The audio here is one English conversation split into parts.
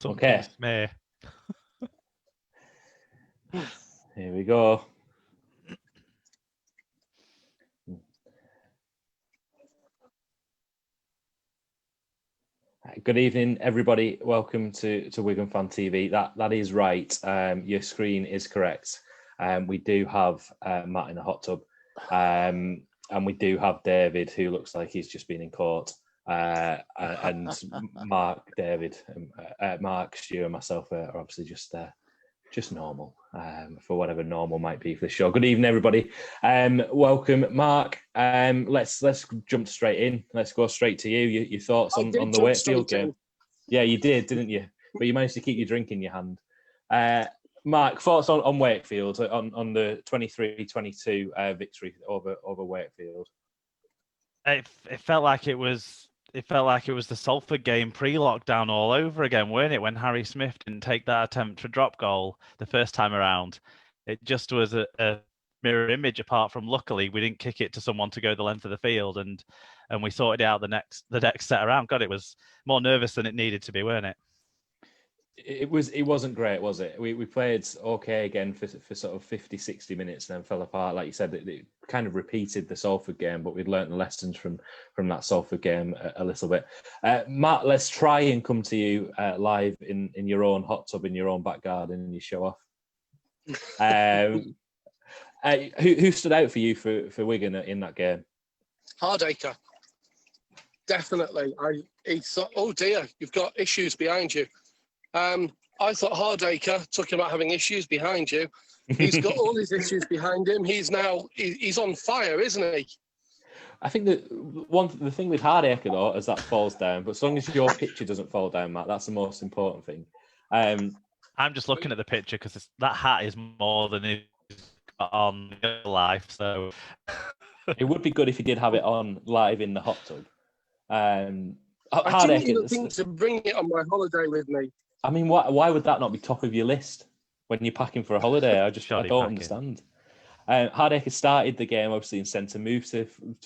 Okay. Smear. Here we go. Good evening, everybody. Welcome to Wigan Fan TV. That is right. Your screen is correct. We do have Matt in the hot tub, and we do have David, who looks like he's just been in court, and Mark, David, Mark, Stu, and myself are obviously just normal, for whatever normal might be for the show. Good evening, everybody. Welcome, Mark. Let's jump straight in. Let's go straight to you. Your thoughts on the Wakefield game? Yeah, you did, didn't you? But you managed to keep your drink in your hand. Mark, thoughts on Wakefield, on the 23-22 victory over Wakefield? It felt like it was. It felt like it was the Salford game pre-lockdown all over again, weren't it? When Harry Smith didn't take that attempt for drop goal the first time around, it just was a mirror image. Apart from, luckily, we didn't kick it to someone to go the length of the field, and we sorted it out the next set around. God, it was more nervous than it needed to be, weren't it? It wasn't great, was it? We played okay again for sort of 50, 60 minutes, and then fell apart. Like you said, it kind of repeated the Salford game, but we'd learnt the lessons from that Salford game a little bit. Matt, let's try and come to you live in your own hot tub, in your own back garden, and you show off. Who stood out for you for Wigan in that game? Hardaker. Definitely. He thought, oh dear, you've got issues behind you. I thought Hardaker, talking about having issues behind you, he's got all his issues behind him. He's on fire, isn't he? I think that the thing with Hardaker, though, is that falls down. But as long as your picture doesn't fall down, Matt, that's the most important thing. I'm just looking at the picture because that hat is more than he's got on real life. So it would be good if he did have it on live in the hot tub. I didn't think to bring it on my holiday with me. I mean, why would that not be top of your list when you're packing for a holiday? I don't understand. Hardaker started the game obviously in centre, moved to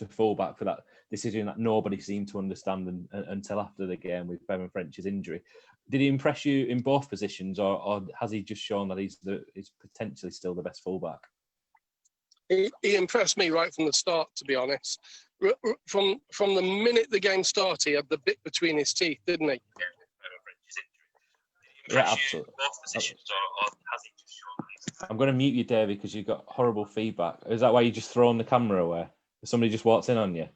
full-back for that decision that nobody seemed to understand until after the game with Bevan French's injury. Did he impress you in both positions, or has he just shown that he's potentially still the best full-back? He impressed me right from the start, to be honest. From the minute the game started, he had the bit between his teeth, didn't he? Yeah, absolutely. I'm going to mute you, David, because you've got horrible feedback. Is that why you just thrown the camera away? Somebody just walked in on you?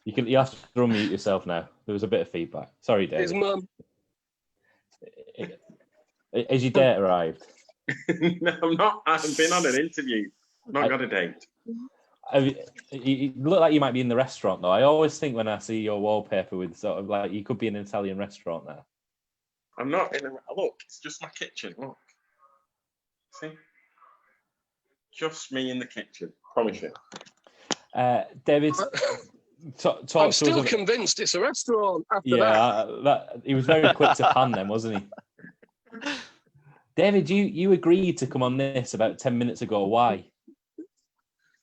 You have to unmute yourself now. There was a bit of feedback. Sorry, David. His mum. Has your date arrived? No, I'm not. I haven't been on an interview. Not got a date. You look like you might be in the restaurant, though. I always think when I see your wallpaper with sort of like you could be in an Italian restaurant there. I'm not in a... Look, it's just my kitchen. Look. See? Just me in the kitchen. Promise you. David, I'm still convinced it's a restaurant after that. He was very quick to pan them, wasn't he? David, you agreed to come on this about 10 minutes ago. Why?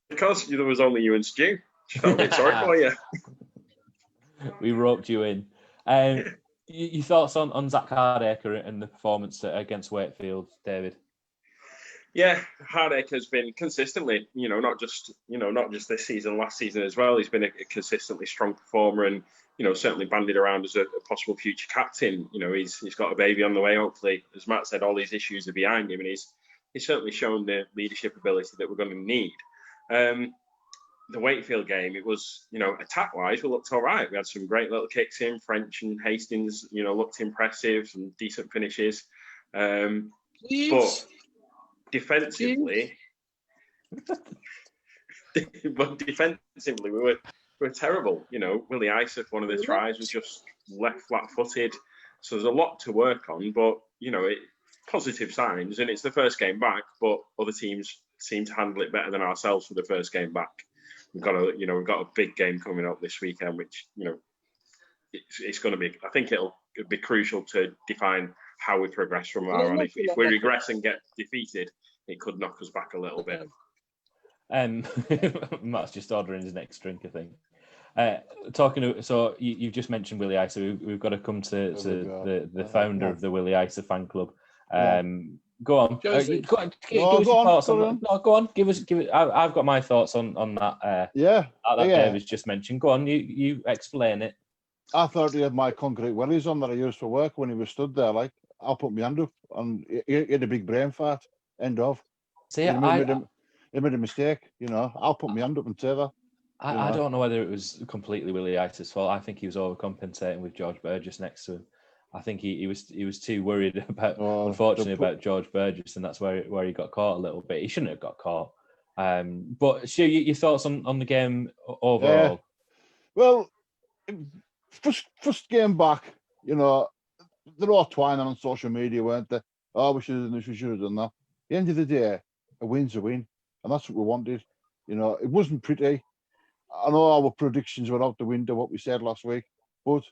Because there was only you and Stu. Felt a bit sorry for you. We roped you in. Your thoughts on Zach Hardaker and the performance against Wakefield, David? Yeah, Hardaker has been consistently, not just this season, last season as well. He's been a consistently strong performer, and certainly bandied around as a possible future captain. He's got a baby on the way. Hopefully, as Matt said, all these issues are behind him, and he's certainly shown the leadership ability that we're going to need. The Wakefield game, it was, attack-wise, we looked all right. We had some great little kicks in. French and Hastings, looked impressive, some decent finishes. But defensively, we were terrible. Willie Isaac, one of the tries was just left flat-footed. So there's a lot to work on, but, positive signs. And it's the first game back, but other teams seem to handle it better than ourselves for the first game back. We've got a big game coming up this weekend, which it's going to be. I think it'll be crucial to define how we progress from there on. If we regress and get defeated, it could knock us back a little bit. Matt's just ordering his next drink, I think. So you've just mentioned Willie Isa. We've got to come to the founder of the Willie Isa fan club. Go on. Give us your thoughts on that. No, go on. Give it. I've got my thoughts on that. That David's just mentioned. Go on. You explain it. I thought he had my concrete wellies on that I used for work when he was stood there. Like, I'll put my hand up, and he had a big brain fart. End of. See, he made a mistake. I'll put my hand up and say that. I don't know whether it was completely Willie Isa's fault. I think he was overcompensating with George Burgess next to him. I think he was too worried about, unfortunately, about George Burgess, and that's where he got caught a little bit. He shouldn't have got caught. But Stu, your thoughts on the game overall? Well, first game back, they're all twining on social media, weren't they? Oh, we should have done this, we should have done that. At the end of the day, a win's a win, and that's what we wanted. It wasn't pretty. I know our predictions were out the window, what we said last week, but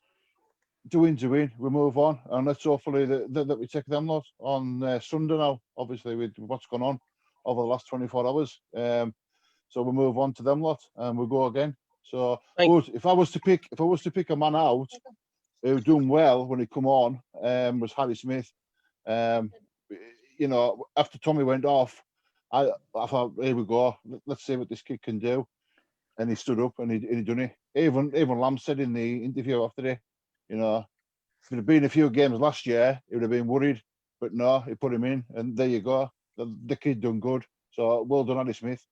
the win's a win. We move on, and let's hopefully that we take them lot on Sunday now. Obviously, with what's gone on over the last 24 hours, so we move on to them lot, and we go again. So, but if I was to pick a man out who was doing well when he come on, was Harry Smith. After Tommy went off, I thought, here we go. Let's see what this kid can do. And he stood up and he done it. Even Lamb said in the interview after it, if it had been a few games last year, he would have been worried. But no, he put him in, and there you go. The kid done good. So well done, Harry Smith.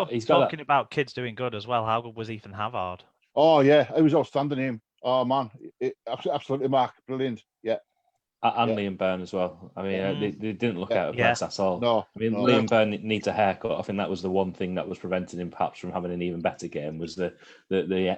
He's talking about kids doing good as well. How good was Ethan Havard? Oh yeah, it was outstanding. Him. Oh man, absolutely, Mark, brilliant. Yeah. And Liam Byrne as well. I mean, they didn't look out of place at all. No, Liam Byrne needs a haircut. I think that was the one thing that was preventing him perhaps from having an even better game, was the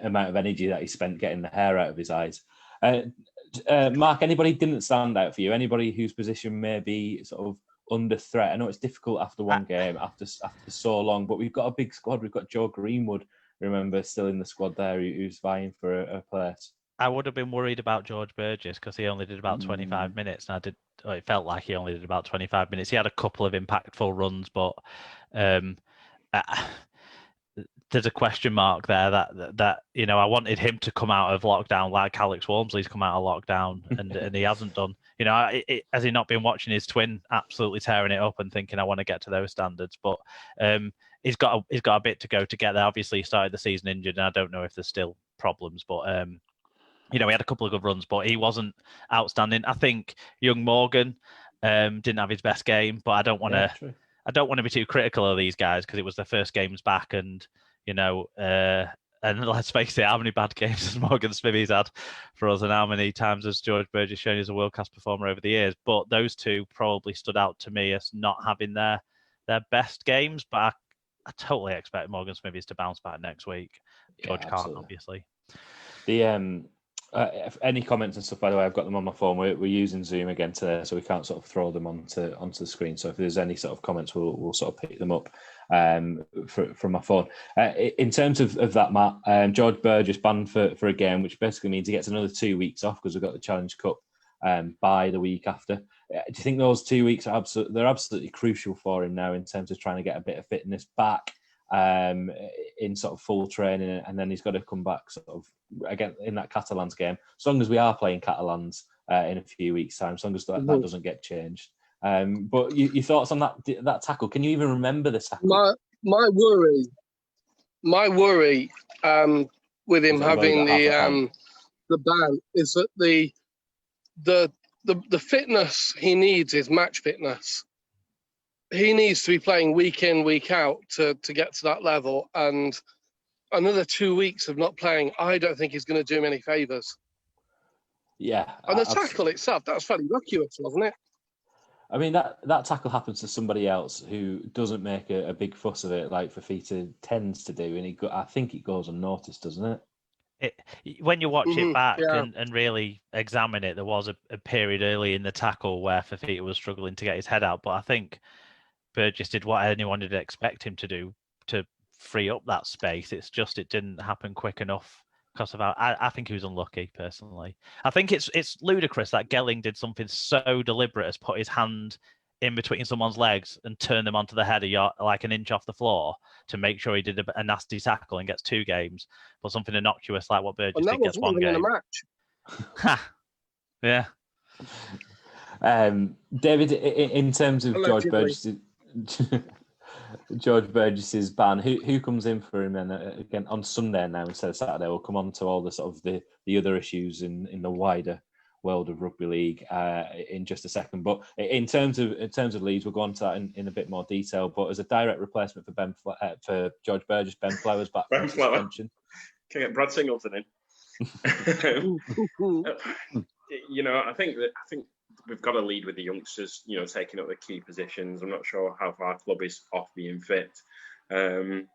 amount of energy that he spent getting the hair out of his eyes. Mark, anybody didn't stand out for you? Anybody whose position may be sort of under threat? I know it's difficult after one game, after so long, but we've got a big squad. We've got Joe Greenwood, remember, still in the squad there, who's vying for a place. I would have been worried about George Burgess because he only did about 25 minutes, and it felt like he only did about 25 minutes. He had a couple of impactful runs, but there's a question mark there that I wanted him to come out of lockdown like Alex Walmsley's come out of lockdown, and he hasn't done. Has he not been watching his twin absolutely tearing it up and thinking, I want to get to those standards? But he's got a bit to go to get there. Obviously, he started the season injured, and I don't know if there's still problems, but he had a couple of good runs, but he wasn't outstanding. I think young Morgan didn't have his best game, but I don't want to be too critical of these guys because it was their first games back, and and let's face it, how many bad games has Morgan Smithy's had for us, and how many times has George Burgess shown he's a world-class performer over the years? But those two probably stood out to me as not having their best games, but I totally expect Morgan Smithy's to bounce back next week. George can't, obviously. Any comments and stuff, by the way, I've got them on my phone. We're using Zoom again today, so we can't sort of throw them onto the screen. So if there's any sort of comments, we'll sort of pick them up from my phone. In terms of that, Matt, George Burgess banned for a game, which basically means he gets another 2 weeks off because we've got the Challenge Cup by the week after. Do you think those 2 weeks are absolutely crucial for him now in terms of trying to get a bit of fitness back in sort of full training, and then he's got to come back sort of again in that Catalans game, as long as we are playing Catalans in a few weeks' time, as long as that doesn't get changed. But your thoughts on that tackle? Can you even remember the tackle? My worry with him having the ban is that the fitness he needs is match fitness. He needs to be playing week in, week out to get to that level. And another 2 weeks of not playing, I don't think is going to do him any favours. Yeah. And the tackle itself, that was fairly innocuous, wasn't it? I mean, that tackle happens to somebody else who doesn't make a big fuss of it like Fafita tends to do. And I think it goes unnoticed, doesn't it? When you watch it back and really examine it, there was a period early in the tackle where Fafita was struggling to get his head out. But I think Burgess did what anyone would expect him to do to free up that space. It's just it didn't happen quick enough because of I think he was unlucky personally. I think it's ludicrous that Gelling did something so deliberate as put his hand in between someone's legs and turn them onto the head like an inch off the floor to make sure he did a nasty tackle and gets 2 games, but something innocuous like what Burgess And that did gets wasn't 1 even in game. a match. Yeah. David, in terms of Allegedly. George Burgess's ban, who comes in for him then again on Sunday now instead of Saturday? We'll come on to all the sort of the other issues in the wider world of rugby league in just a second. But in terms of Leeds, we'll go on to that in a bit more detail. But as a direct replacement for George Burgess, Ben Flowers back from suspension. Can I get Brad Singleton in? I think we've got to lead with the youngsters, taking up the key positions. I'm not sure how far our club is off being fit. We've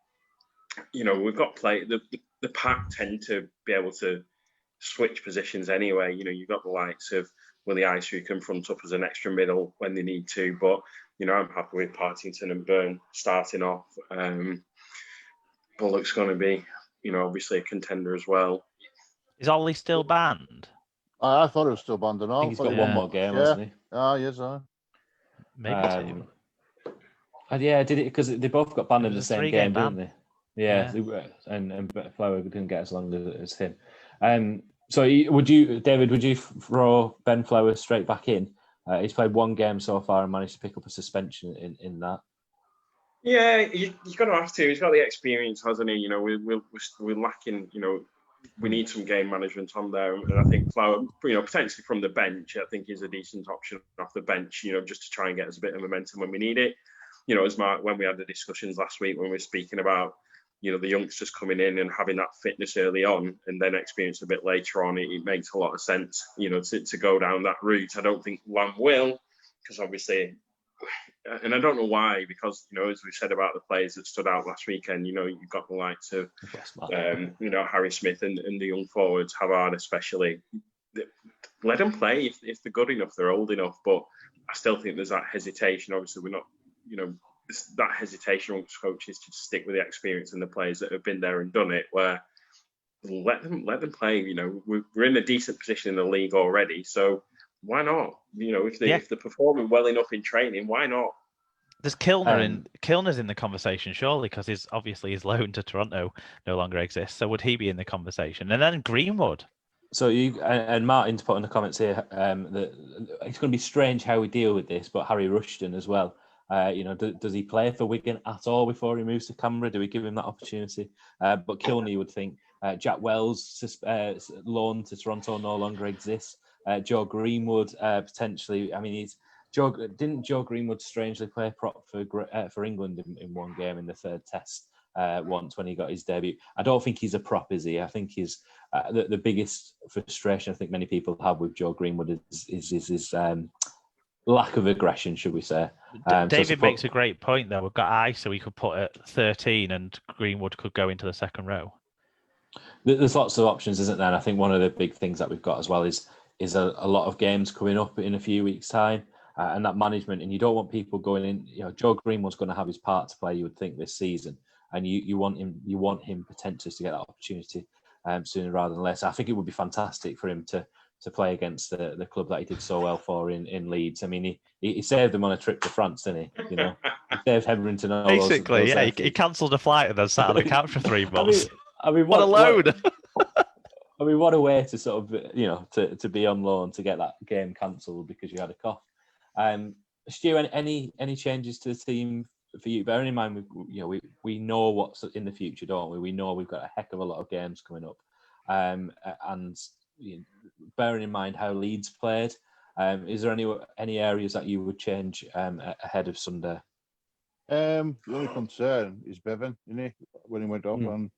got the pack tend to be able to switch positions anyway. You've got the likes of Willie Ice who can front up as an extra middle when they need to, but I'm happy with Partington and Byrne starting off. Bullock's going to be obviously a contender as well. Is Ollie still banned? I thought it was still banned. I think he's got one more game, hasn't he? Yes, Maybe 2. Yeah, did it because they both got banned in the same game, didn't they? Yeah. And Flower didn't get as long as him. So David, would you throw Ben Flowers straight back in? He's played 1 game so far and managed to pick up a suspension in that. Yeah, you're going to have to. He's got the experience, hasn't he? We're lacking. We need some game management on there, and I think Flower, potentially from the bench, I think is a decent option off the bench. Just to try and get us a bit of momentum when we need it. As Mark, when we had the discussions last week when we were speaking about the youngsters coming in and having that fitness early on and then experience a bit later on, it makes a lot of sense, to go down that route. I don't think Lamb will, because obviously, and I don't know why, because, as we said about the players that stood out last weekend, you've got the likes of, Harry Smith and the young forwards, Havard especially. Let them play if they're good enough, they're old enough, but I still think there's that hesitation. Obviously, we're not, that hesitation amongst coaches to stick with the experience and the players that have been there and done it, where let them play. We're in a decent position in the league already, so why not? If they're performing well enough in training, why not? There's Kilner's in the conversation, surely, because his loan to Toronto no longer exists. So would he be in the conversation? And then Greenwood. So you and Martin's put in the comments here that it's going to be strange how we deal with this, but Harry Rushton as well. Does he play for Wigan at all before he moves to Canberra? Do we give him that opportunity? But Kilney would think Jack Wells' loan to Toronto no longer exists. Joe Greenwood potentially. I mean, didn't Joe Greenwood strangely play prop for England in 1 game in the 3rd Test once when he got his debut? I don't think he's a prop, is he? I think he's the biggest frustration I think many people have with Joe Greenwood is his lack of aggression, should we say? David makes a great point there. We've got Ice, so we could put at 13, and Greenwood could go into the 2nd row. There's lots of options, isn't there? And I think one of the big things that we've got as well is a lot of games coming up in a few weeks' time, and that management. And you don't want people going in. Joe Greenwood's going to have his part to play, you would think, this season, and you want him potentially to get that opportunity sooner rather than later. I think it would be fantastic for him to play against the club that he did so well for in Leeds. I mean, he saved them on a trip to France, didn't he? He saved Hetherington. Basically, he cancelled a flight and then sat on the couch for 3 months. I mean, what a load! What a way to sort of, to be on loan to get that game cancelled because you had a cough. Stu, any changes to the team for you? Bearing in mind, we know what's in the future, don't we? We know we've got a heck of a lot of games coming up, and bearing in mind how Leeds played, is there any areas that you would change ahead of Sunday? The only concern is Bevan, when he went off, and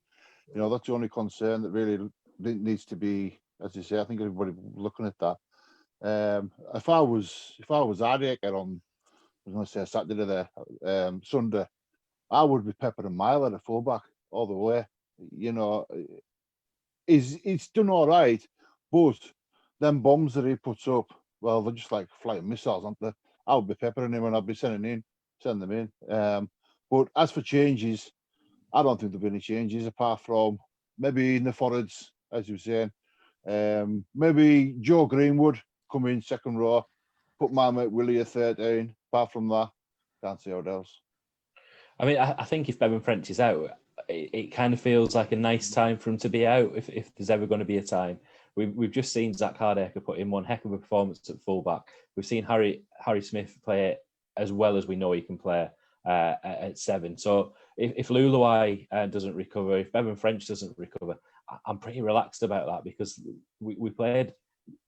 that's the only concern that really needs to be, as you say. I think everybody looking at that. If I was Hardaker on, I was going to say Saturday there, Sunday, I would be Pepper and Mile at a fullback all the way. He's done all right, but them bombs that he puts up, well, they're just like flying missiles, aren't they? I would be peppering him and I'd be sending them in. But as for changes, I don't think there'll be any changes apart from maybe in the forwards, as you were saying. Maybe Joe Greenwood come in 2nd row, put my mate Willie at 13. Apart from that, can't see what else. I mean, I think if Bevan French is out, it kind of feels like a nice time for him to be out. If there's ever going to be a time, we've just seen Zach Hardacre put in one heck of a performance at fullback. We've seen Harry Smith play it as well as we know he can play at 7. So if Luluai doesn't recover, if Bevan French doesn't recover, I'm pretty relaxed about that because we played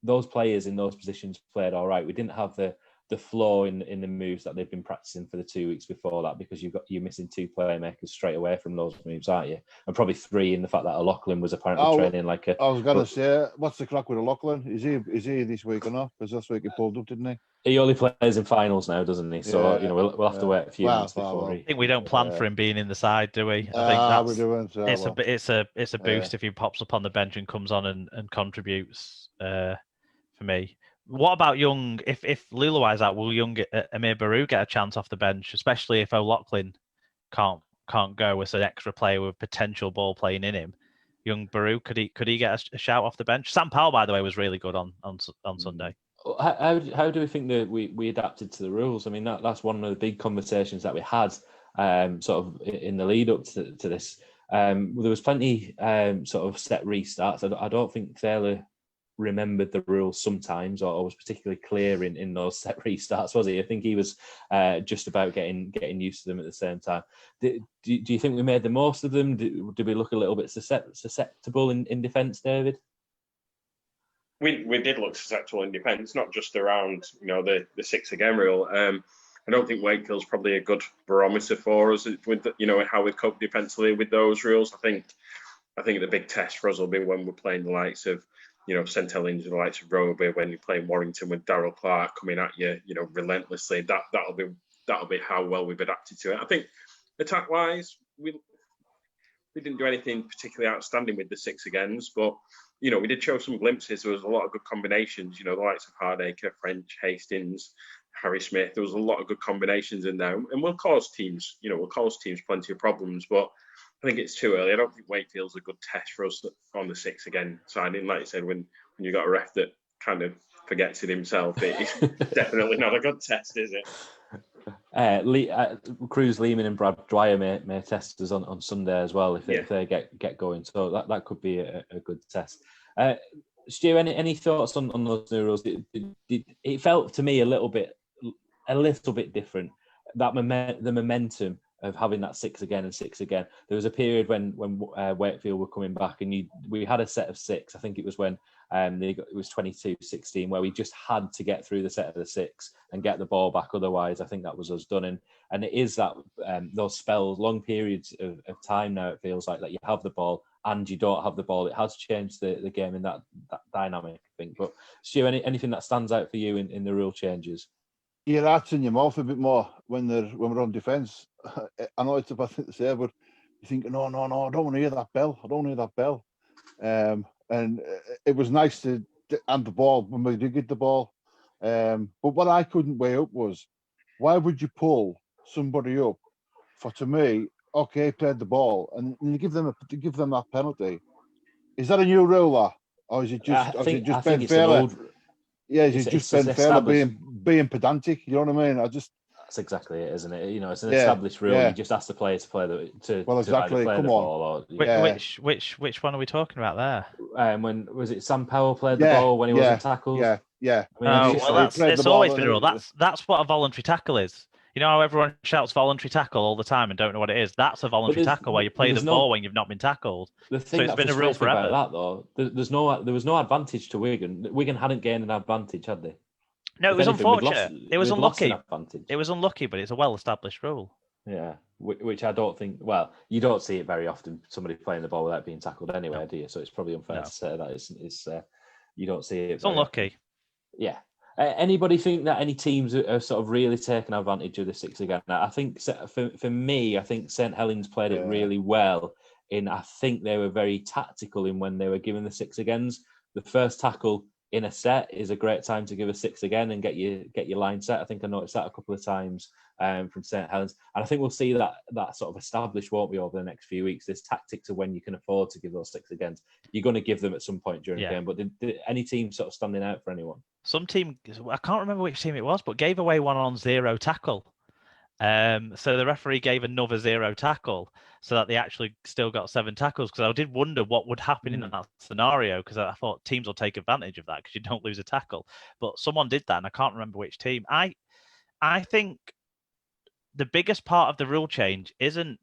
those players in those positions played all right. We didn't have the flow in the moves that they've been practicing for the 2 weeks before that because you're missing 2 playmakers straight away from those moves, aren't you? And probably 3 in the fact that O'Loughlin was apparently training like a. I was going to say, what's the crack with O'Loughlin? Is he this week or not? Because last week he pulled up, didn't he? He only plays in finals now, doesn't he? So we'll have to wait a few months before. I think we don't plan for him being in the side, do we? I think that's it's a boost if he pops up on the bench and comes on and contributes. For me. What about Young? If Luluai's out, will Young Amir Baru get a chance off the bench, especially if O'Loughlin can't go as an extra player with potential ball playing in him? Young Baru, could he get a shout off the bench? Sam Powell, by the way, was really good on Sunday. How do we think that we adapted to the rules? I mean, that's one of the big conversations that we had sort of in the lead up to this. There was plenty sort of set restarts. I don't think Thaler remembered the rules sometimes or was particularly clear in those set restarts, was he? I think he was just about getting used to them at the same time. Do you think we made the most of them? Did we look a little bit susceptible in defence, David? We did look susceptible in defence, not just around the 6 again rule. I don't think Wakefield's probably a good barometer for us with how we cope defensively with those rules. I think the big test for us will be when we're playing the likes of St Helens and the likes of Roby, when you're playing Warrington with Darryl Clark coming at you, relentlessly. That'll be how well we've adapted to it. I think attack wise, we didn't do anything particularly outstanding with the 6 agains, but we did show some glimpses. There was a lot of good combinations. The likes of Hardacre, French, Hastings, Harry Smith. There was a lot of good combinations in there, and we'll cause teams plenty of problems, but I think it's too early. I don't think Wakefield's a good test for us on the 6 again signing. Like you said, when you got a ref that kind of forgets it himself, it's definitely not a good test, is it? Cruz, Lehman, and Brad Dwyer may test us on Sunday as well if they get going. So that could be a good test. Stu, any thoughts on those new rules? It felt to me a little bit different. The momentum of having that 6 again and 6 again. There was a period when Wakefield were coming back, and we had a set of 6. I think it was when it was 22-16, where we just had to get through the set of the 6 and get the ball back. Otherwise, I think that was us done. And it is that those spells, long periods of time now. It feels like that you have the ball and you don't have the ball. It has changed the game in that dynamic, I think. But Stu, anything that stands out for you in the rule changes? Your heart's in your mouth a bit more when we're on defence. I know it's a bad thing to say, but you think, no, I don't want to hear that bell. I don't want to hear that bell. And it was nice to hand the ball when we did get the ball. But what I couldn't weigh up was, why would you pull somebody up for, to me, okay, played the ball, and you give them that penalty? Is that a new rule, or is it just Ben Fowler? Yeah, is it just Ben Fowler being pedantic? You know what I mean? That's exactly it, isn't it? It's an established rule. You just ask the player to play exactly. To play the ball. Which one are we talking about there? When was it? Sam Powell played the ball when he wasn't tackled. Yeah. It's always been a rule. That's what a voluntary tackle is. You know how everyone shouts voluntary tackle all the time and don't know what it is? That's a voluntary tackle where you play the ball when you've not been tackled. The thing it's been a rule forever. About that though, there was no advantage to Wigan. Wigan hadn't gained an advantage, had they? No, it was unfortunate. It was unlucky. It was unlucky, but it's a well-established rule. Yeah, which I don't think. Well, you don't see it very often. Somebody playing the ball without being tackled anyway, do you? So it's probably unfair to say that it's you don't see it. It's unlucky. Often. Yeah. Anybody think that any teams are sort of really taking advantage of the 6 again? I think for me, I think St Helens played it really well. I think they were very tactical in when they were given the 6 agains. The first tackle in a set is a great time to give a 6 again and get your line set. I think I noticed that a couple of times from St Helens, and I think we'll see that sort of established, won't we, over the next few weeks. This tactics of when you can afford to give those 6 agains, you're going to give them at some point during the game. But did any team sort of standing out for anyone? Some team, I can't remember which team it was, but gave away one on 0 tackle. So the referee gave another 0 tackle, so that they actually still got 7 tackles. Because I did wonder what would happen in that scenario, because I thought teams will take advantage of that because you don't lose a tackle. But someone did that, and I can't remember which team. I think the biggest part of the rule change isn't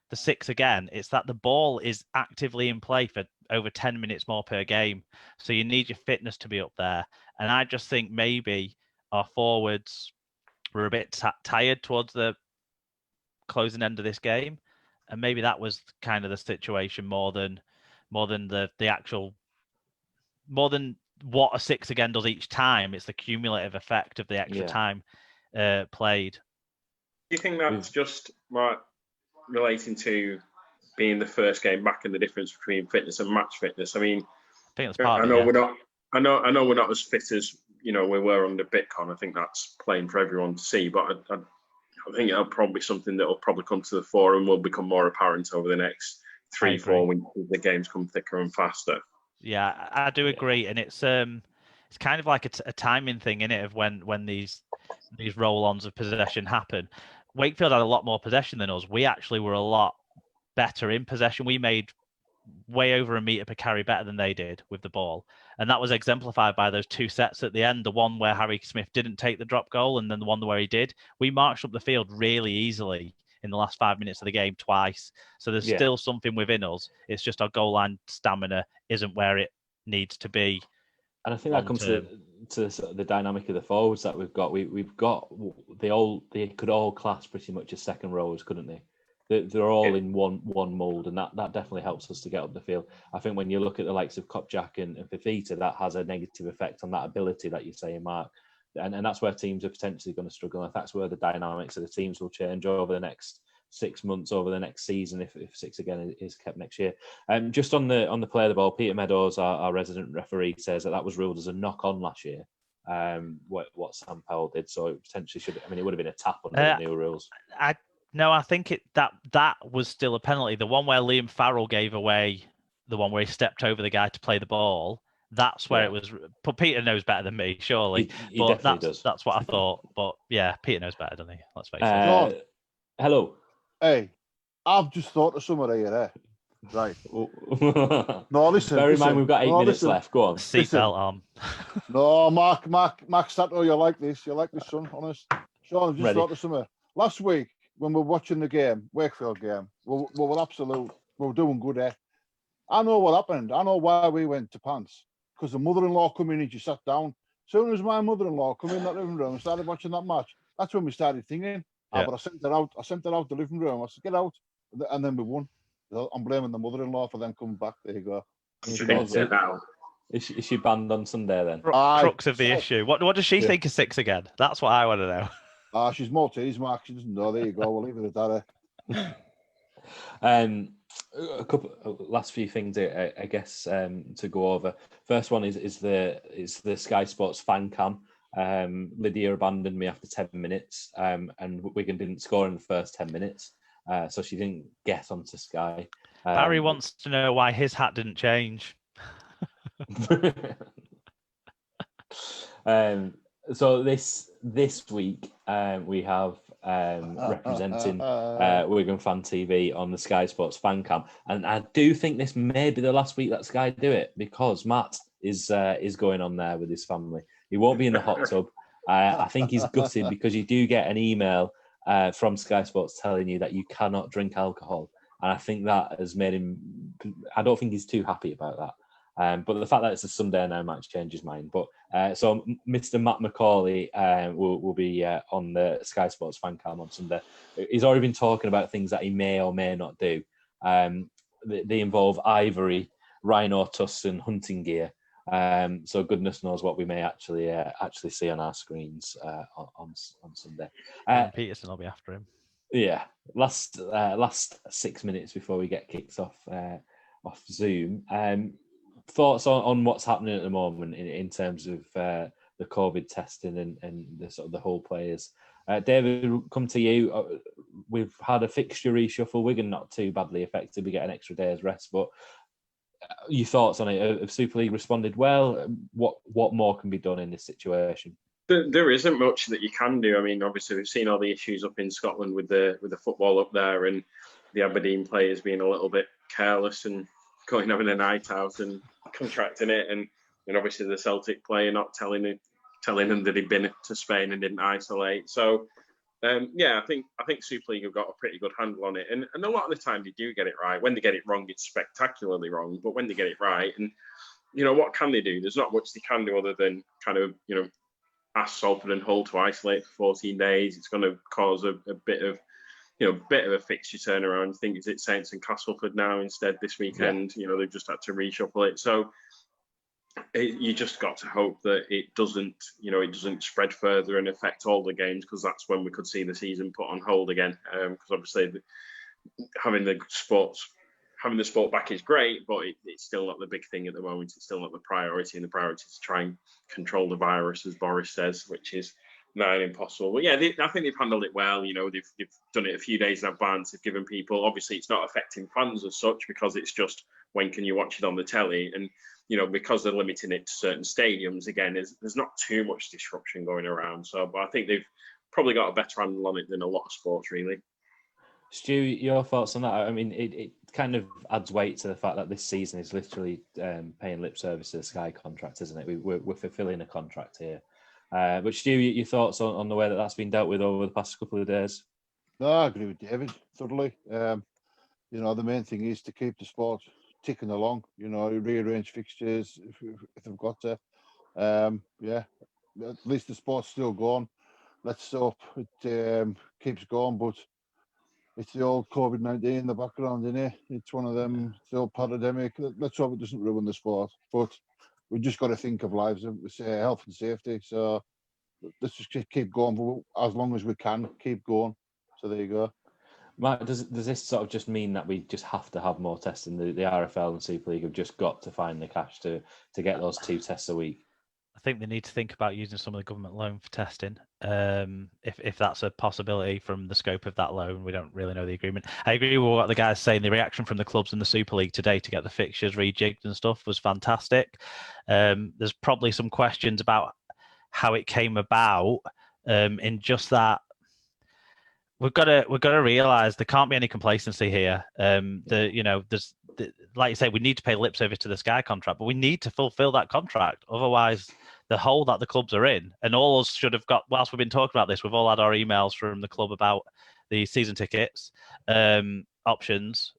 the 6 again. It's that the ball is actively in play for over 10 minutes more per game. So you need your fitness to be up there. And I just think maybe our forwards were a bit tired towards the closing end of this game, and maybe that was kind of the situation more than the actual, more than what a 6 again does each time. It's the cumulative effect of the extra time played. Do you think that's just relating to being the first game back and the difference between fitness and match fitness? I mean, I think that's part of it. I know we're not as fit as we were under Bitcon. I think that's plain for everyone to see, but I think it'll probably be something that will probably come to the fore and will become more apparent over the next 3-4 weeks as the games come thicker and faster. Yeah, I do agree, and it's kind of like a timing thing, isn't it, of when these roll-ons of possession happen. Wakefield had a lot more possession than us. We actually were a lot better in possession. We made way over a metre per carry better than they did with the ball. And that was exemplified by those 2 sets at the end, the one where Harry Smith didn't take the drop goal and then the one where he did. We marched up the field really easily in the last 5 minutes of the game twice. So there's still something within us. It's just our goal line stamina isn't where it needs to be. And I think that comes to the dynamic of the forwards that we've got. We've got they could all class pretty much as second rows, couldn't they? They're all in one mould, and that definitely helps us to get up the field. I think when you look at the likes of Kopjak and Fafita, that has a negative effect on that ability that you're saying, Mark. And that's where teams are potentially going to struggle. And that's where the dynamics of the teams will change over the next 6 months, over the next season, if 6 again is kept next year. Just on the play of the ball, Peter Meadows, our resident referee, says that was ruled as a knock-on last year. What Sam Powell did, so it potentially should. I mean, it would have been a tap under the new rules. No, I think that was still a penalty. The one where Liam Farrell gave away, the one where he stepped over the guy to play the ball, that's where it was. But Peter knows better than me, surely. He definitely does. That's what I thought. But yeah, Peter knows better, doesn't he? Let's face it. Hello. Hey, I've just thought of somewhere here. Right. No, listen. Bear in mind, we've got 8 minutes left. Go on. Seatbelt on. No, Mark Stato, you like this, son, honest. Sean, I've just thought of somewhere. Last week, when we're watching the game, Wakefield game, we were doing good there. I know what happened. I know why we went to pants. Because the mother-in-law come in and she sat down. As soon as my mother-in-law come in that living room and started watching that match, that's when we started thinking. Yeah. But I sent her out the living room. I said, get out. And then we won. I'm blaming the mother-in-law for them coming back. There you go. Is she banned on Sunday then? Crux of the issue. What does she think of 6 again? That's what I want to know. She's Maltese, Mark. She doesn't know. There you go. We'll leave it at that. A couple last few things, I guess, to go over. First one is the Sky Sports fan cam. Lydia abandoned me after 10 minutes, and Wigan didn't score in the first 10 minutes, so she didn't get onto Sky. Barry wants to know why his hat didn't change. So this week we have representing Wigan Fan TV on the Sky Sports fan cam, and I do think this may be the last week that Sky do it, because Matt is going on there with his family. He won't be in the hot tub. I think he's gutted because you do get an email from Sky Sports telling you that you cannot drink alcohol, and I think that has made him. I don't think he's too happy about that. But the fact that it's a Sunday now might change his mind. But so Mr. Matt McCauley will be on the Sky Sports fan cam on Sunday. He's already been talking about things that he may or may not do. They involve ivory, rhino tusks, and hunting gear. So goodness knows what we may actually see on our screens on Sunday. Peterson will be after him. Yeah, last 6 minutes before we get kicked off Zoom. thoughts on what's happening at the moment in terms of the COVID testing and the sort of the whole players. David, we'll come to you. We've had a fixture reshuffle. Wigan not too badly affected. We get an extra day's rest, but your thoughts on it? Have Super League responded well? What more can be done in this situation? There isn't much that you can do. I mean, obviously we've seen all the issues up in Scotland with the football up there, and the Aberdeen players being a little bit careless and going having a night out and contracting it, and obviously the Celtic player not telling them that he'd been to Spain and didn't isolate. So I think Super League have got a pretty good handle on it, and a lot of the time they do get it right. When they get it wrong, it's spectacularly wrong. But when they get it right, and what can they do? There's not much they can do other than kind of ask Salford and Hull to isolate for 14 days. It's going to cause a bit of a fixture turnaround. I think it's Saints and Castleford now instead this weekend. Yeah. They've just had to reshuffle it. So you just got to hope that it doesn't spread further and affect all the games, because that's when we could see the season put on hold again. Because obviously having the sport back is great, but it's still not the big thing at the moment. It's still not the priority, and the priority is to try and control the virus, as Boris says, which is nigh impossible. But yeah, I think they've handled it well. They've done it a few days in advance. They've given people, obviously it's not affecting fans as such, because it's just when can you watch it on the telly, and because they're limiting it to certain stadiums, again, there's not too much disruption going around. So, but I think they've probably got a better handle on it than a lot of sports, really. Stu, your thoughts on that? I mean, it kind of adds weight to the fact that this season is literally paying lip service to the Sky contract, isn't it? We're fulfilling a contract here. But Stu, your thoughts on the way that's been dealt with over the past couple of days? No, I agree with David thoroughly. The main thing is to keep the sport ticking along. Rearrange fixtures if they've got to. At least the sport's still going. Let's hope it keeps going, but it's the old COVID-19 in the background, isn't it? It's one of them, it's the old pandemic. Let's hope it doesn't ruin the sport. But we just got to think of lives, health and safety. So let's just keep going for as long as we can. Keep going. So there you go. Matt, does this sort of just mean that we just have to have more testing? The RFL and Super League have just got to find the cash to get those 2 tests a week? I think they need to think about using some of the government loan for testing. If that's a possibility from the scope of that loan, we don't really know the agreement. I agree with what the guys saying. The reaction from the clubs in the Super League today to get the fixtures rejigged and stuff was fantastic. There's probably some questions about how it came about, in just that we've got to realise there can't be any complacency here. There's like you say, we need to pay lip service to the Sky contract, but we need to fulfil that contract. Otherwise, the hole that the clubs are in, and all us should have got, whilst we've been talking about this, we've all had our emails from the club about the season tickets options,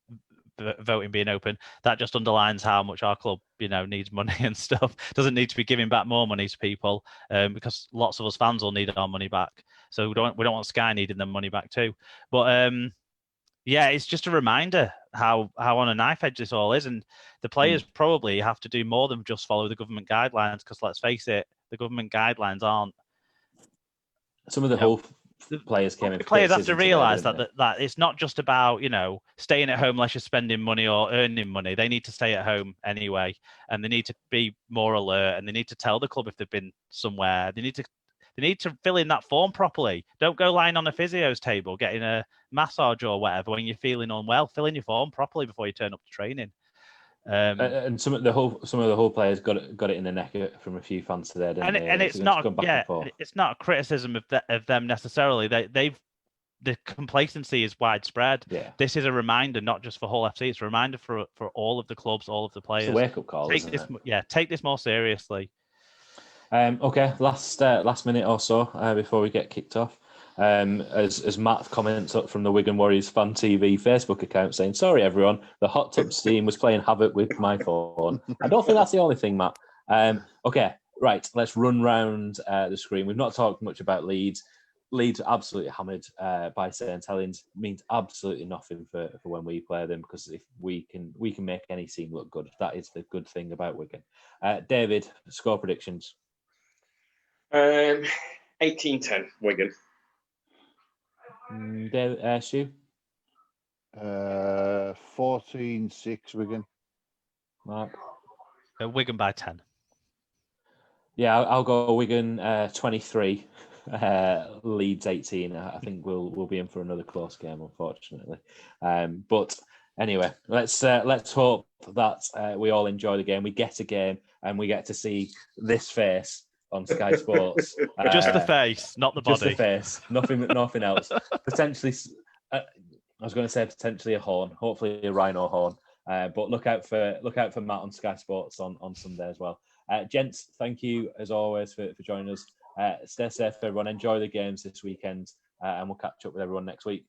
voting being open. That just underlines how much our club, needs money and stuff. Doesn't need to be giving back more money to people, because lots of us fans will need our money back. So we don't want Sky needing their money back too. But it's just a reminder how on a knife edge this all is, and the players probably have to do more than just follow the government guidelines. Because let's face it, the government guidelines aren't. Some of the whole players came in. The players have to realise that it's not just about staying at home unless you're spending money or earning money. They need to stay at home anyway, and they need to be more alert, and they need to tell the club if they've been somewhere. They need to fill in that form properly. Don't go lying on a physio's table getting a massage or whatever when you're feeling unwell. Fill in your form properly before you turn up to training. And some of the whole players got it in the neck from a few fans today, didn't they? And it's not it's not a criticism of them necessarily. The complacency is widespread. Yeah. This is a reminder, not just for Hull FC. It's a reminder for all of the clubs, all of the players. It's a wake up call. Take this more seriously. Okay, last minute or so before we get kicked off. As Matt comments up from the Wigan Warriors Fan TV Facebook account saying, "Sorry everyone, the hot tub steam was playing havoc with my phone." I don't think that's the only thing, Matt. Okay, right, let's run round the screen. We've not talked much about Leeds. Leeds are absolutely hammered by St Helens. Means absolutely nothing for when we play them, because if we can make any team look good. That is the good thing about Wigan. David, score predictions. 18-10 Wigan. Stu? 14-6 Wigan. Mark? Wigan by 10. Yeah, I'll go Wigan 23, Leeds 18. I think we'll be in for another close game, unfortunately. But anyway, let's hope that we all enjoy the game. We get a game and we get to see this face on Sky Sports. Just the face, not the body. Just the face, nothing else. Potentially, I was going to say potentially a horn, hopefully a rhino horn. But look out for Matt on Sky Sports on Sunday as well. Gents, thank you as always for joining us. Stay safe, everyone. Enjoy the games this weekend, and we'll catch up with everyone next week.